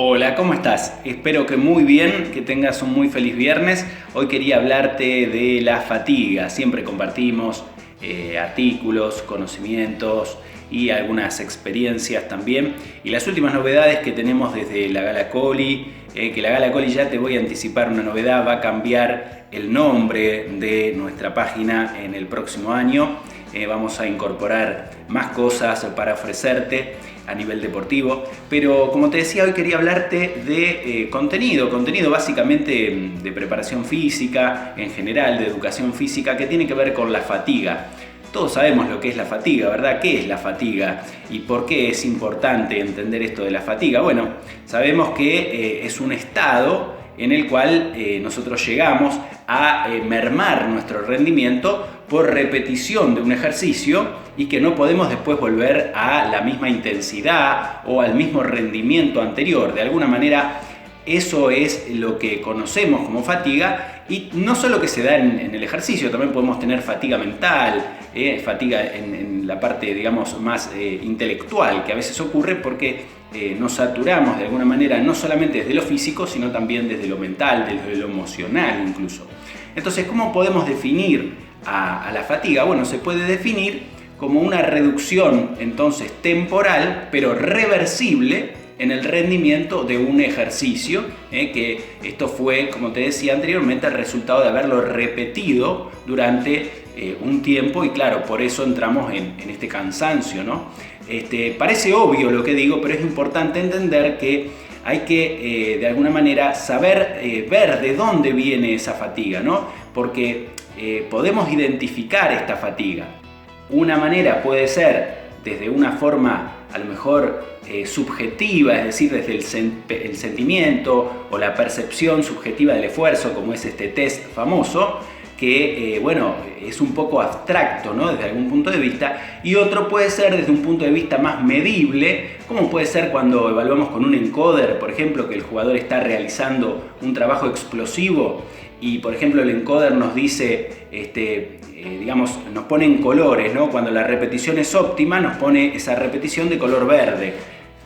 Hola, ¿cómo estás? Espero que muy bien, que tengas un muy feliz viernes. Hoy quería hablarte de la fatiga. Siempre compartimos artículos, conocimientos y algunas experiencias también. Y las últimas novedades que tenemos desde la Gala Coli, que la Gala Coli, ya te voy a anticipar una novedad, va a cambiar el nombre de nuestra página en el próximo año. Vamos a incorporar más cosas para ofrecerte a nivel deportivo, pero como te decía, hoy quería hablarte de contenido básicamente de preparación física, en general de educación física, que tiene que ver con la fatiga. Todos sabemos lo que es la fatiga, ¿verdad? ¿Qué es la fatiga? ¿Y por qué es importante entender esto de la fatiga? Bueno, sabemos que es un estado en el cual nosotros llegamos a mermar nuestro rendimiento por repetición de un ejercicio y que no podemos después volver a la misma intensidad o al mismo rendimiento anterior. De alguna manera, eso es lo que conocemos como fatiga, y no solo que se da en el ejercicio, también podemos tener fatiga mental, fatiga en la parte, digamos, más intelectual, que a veces ocurre porque nos saturamos de alguna manera, no solamente desde lo físico, sino también desde lo mental, desde lo emocional incluso. Entonces, ¿cómo podemos definir a la fatiga? Bueno, se puede definir como una reducción entonces temporal, pero reversible, en el rendimiento de un ejercicio, que esto fue, como te decía anteriormente, el resultado de haberlo repetido durante un tiempo, y claro, por eso entramos en este cansancio, ¿no? Parece obvio lo que digo, pero es importante entender que hay que de alguna manera saber ver de dónde viene esa fatiga, ¿no? Porque podemos identificar esta fatiga. Una manera puede ser desde una forma a lo mejor subjetiva, es decir, desde el sentimiento o la percepción subjetiva del esfuerzo, como es este test famoso, que bueno, es un poco abstracto, ¿no? Desde algún punto de vista, y otro puede ser desde un punto de vista más medible, como puede ser cuando evaluamos con un encoder, por ejemplo, que el jugador está realizando un trabajo explosivo y, por ejemplo, el encoder nos dice, digamos, nos pone en colores, ¿no? Cuando la repetición es óptima, nos pone esa repetición de color verde,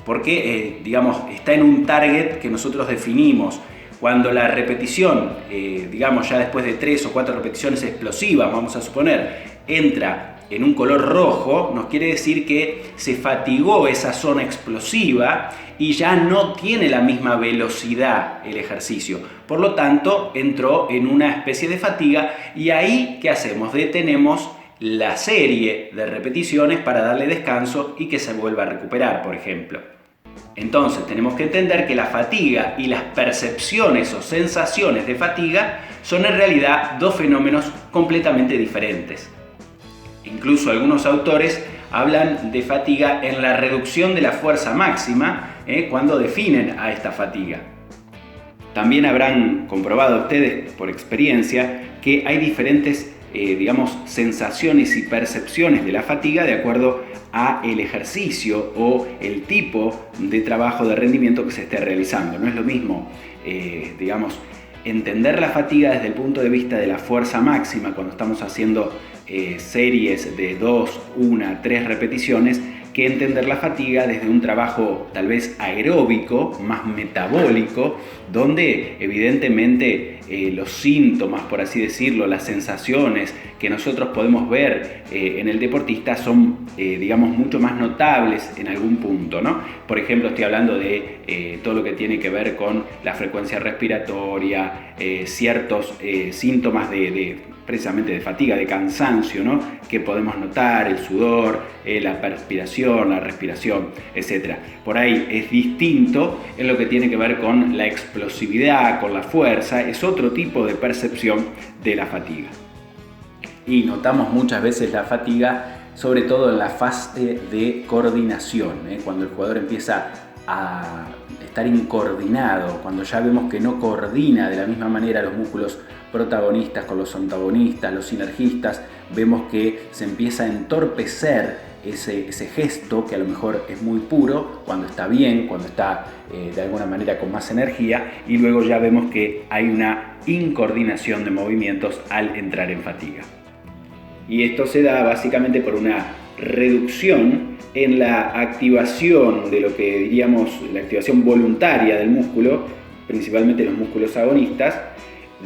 porque, digamos, está en un target que nosotros definimos. Cuando la repetición, digamos, ya después de 3 o 4 repeticiones explosivas, vamos a suponer, entra en un color rojo, nos quiere decir que se fatigó esa zona explosiva y ya no tiene la misma velocidad el ejercicio. Por lo tanto, entró en una especie de fatiga, y ahí, ¿qué hacemos? Detenemos la serie de repeticiones para darle descanso y que se vuelva a recuperar, por ejemplo. Entonces tenemos que entender que la fatiga y las percepciones o sensaciones de fatiga son en realidad dos fenómenos completamente diferentes. Incluso algunos autores hablan de fatiga en la reducción de la fuerza máxima cuando definen a esta fatiga. También habrán comprobado ustedes por experiencia que hay diferentes digamos, sensaciones y percepciones de la fatiga de acuerdo a el ejercicio o el tipo de trabajo de rendimiento que se esté realizando. No es lo mismo, digamos, entender la fatiga desde el punto de vista de la fuerza máxima cuando estamos haciendo series de 2, 1, 3 repeticiones, que entender la fatiga desde un trabajo tal vez aeróbico, más metabólico, donde evidentemente los síntomas, por así decirlo, las sensaciones que nosotros podemos ver en el deportista son, digamos, mucho más notables en algún punto, ¿no? Por ejemplo, estoy hablando de todo lo que tiene que ver con la frecuencia respiratoria, ciertos síntomas precisamente de fatiga, de cansancio, ¿no? Que podemos notar, el sudor, la perspiración, la respiración, etc. Por ahí es distinto en lo que tiene que ver con la explosividad, con la fuerza, es otro tipo de percepción de la fatiga. Y notamos muchas veces la fatiga, sobre todo en la fase de coordinación, cuando el jugador empieza a estar incoordinado, cuando ya vemos que no coordina de la misma manera los músculos protagonistas con los antagonistas, los sinergistas, vemos que se empieza a entorpecer ese gesto que a lo mejor es muy puro cuando está bien, cuando está de alguna manera con más energía, y luego ya vemos que hay una incoordinación de movimientos al entrar en fatiga. Y esto se da básicamente por una reducción en la activación de lo que diríamos la activación voluntaria del músculo, principalmente los músculos agonistas,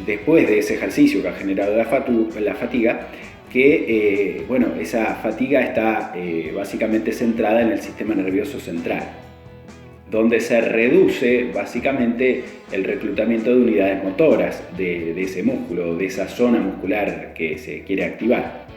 después de ese ejercicio que ha generado la fatiga, que esa fatiga está básicamente centrada en el sistema nervioso central, donde se reduce básicamente el reclutamiento de unidades motoras de ese músculo, de esa zona muscular que se quiere activar.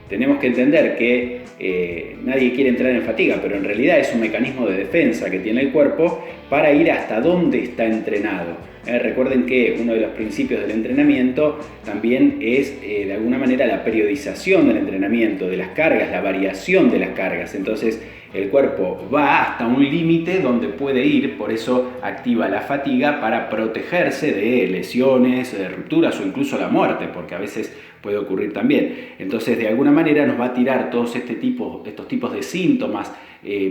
Tenemos que entender que nadie quiere entrar en fatiga, pero en realidad es un mecanismo de defensa que tiene el cuerpo para ir hasta donde está entrenado. Recuerden que uno de los principios del entrenamiento también es de alguna manera la periodización del entrenamiento, de las cargas, la variación de las cargas. Entonces el cuerpo va hasta un límite donde puede ir, por eso activa la fatiga para protegerse de lesiones, de rupturas o incluso la muerte, porque a veces puede ocurrir también. Entonces de alguna manera nos va a tirar todos estos tipos de síntomas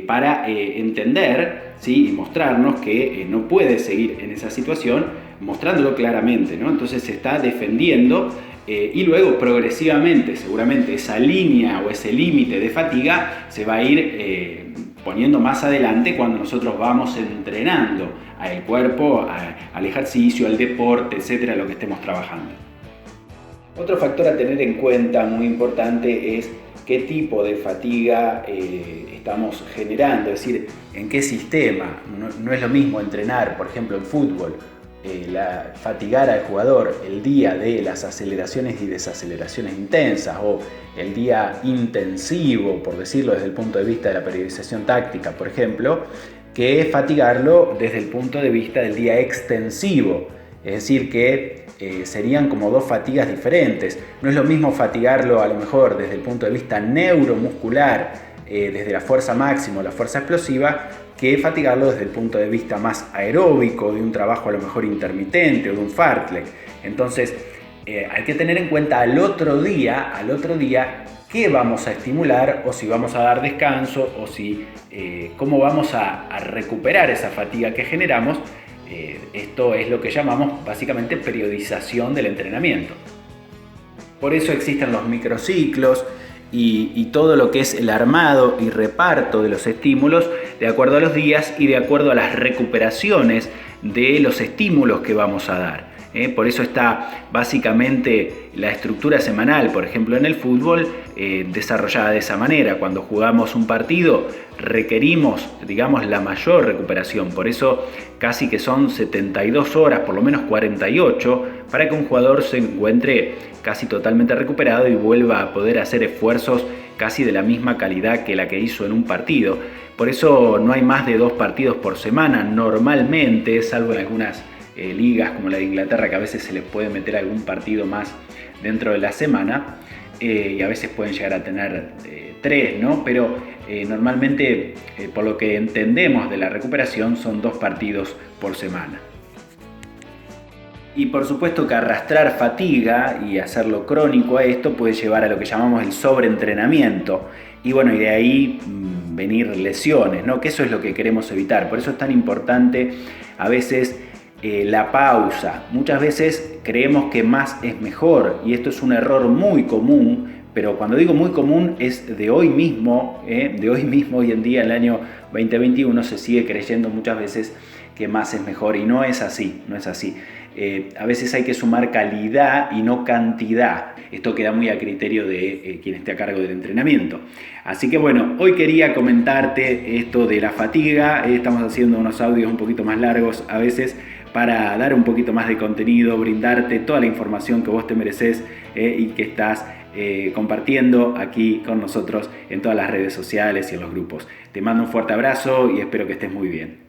para entender, ¿sí? Y mostrarnos que no puede seguir en esa situación, mostrándolo claramente, ¿no? Entonces se está defendiendo y luego progresivamente, seguramente esa línea o ese límite de fatiga se va a ir poniendo más adelante cuando nosotros vamos entrenando al cuerpo, al ejercicio, al deporte, etcétera, lo que estemos trabajando. Otro factor a tener en cuenta muy importante es qué tipo de fatiga estamos generando, es decir, en qué sistema. No es lo mismo entrenar, por ejemplo, en fútbol, fatigar al jugador el día de las aceleraciones y desaceleraciones intensas o el día intensivo, por decirlo desde el punto de vista de la periodización táctica, por ejemplo, que fatigarlo desde el punto de vista del día extensivo. Es decir, que serían como dos fatigas diferentes. No es lo mismo fatigarlo a lo mejor desde el punto de vista neuromuscular, desde la fuerza máxima o la fuerza explosiva, que fatigarlo desde el punto de vista más aeróbico, de un trabajo a lo mejor intermitente o de un fartlek. Entonces hay que tener en cuenta al otro día qué vamos a estimular, o si vamos a dar descanso, o cómo vamos a recuperar esa fatiga que generamos. Esto es lo que llamamos básicamente periodización del entrenamiento. Por eso existen los microciclos y todo lo que es el armado y reparto de los estímulos de acuerdo a los días y de acuerdo a las recuperaciones de los estímulos que vamos a dar. Por eso está básicamente la estructura semanal, por ejemplo en el fútbol, desarrollada de esa manera. Cuando jugamos un partido requerimos, digamos, la mayor recuperación, por eso casi que son 72 horas, por lo menos 48, para que un jugador se encuentre casi totalmente recuperado y vuelva a poder hacer esfuerzos casi de la misma calidad que la que hizo en un partido. Por eso no hay más de 2 partidos por semana normalmente, salvo en algunas ligas como la de Inglaterra, que a veces se les puede meter algún partido más dentro de la semana y a veces pueden llegar a tener 3, ¿no? Pero normalmente, por lo que entendemos de la recuperación, son 2 partidos por semana. Y por supuesto que arrastrar fatiga y hacerlo crónico a esto puede llevar a lo que llamamos el sobreentrenamiento y de ahí venir lesiones, ¿no? Que eso es lo que queremos evitar. Por eso es tan importante a veces la pausa. Muchas veces creemos que más es mejor y esto es un error muy común, pero cuando digo muy común es de hoy mismo, hoy en día, en el año 2021, se sigue creyendo muchas veces que más es mejor y no es así. A veces hay que sumar calidad y no cantidad. Esto queda muy a criterio de quien esté a cargo del entrenamiento. Así que hoy quería comentarte esto de la fatiga. Estamos haciendo unos audios un poquito más largos a veces para dar un poquito más de contenido, brindarte toda la información que vos te mereces y que estás compartiendo aquí con nosotros en todas las redes sociales y en los grupos. Te mando un fuerte abrazo y espero que estés muy bien.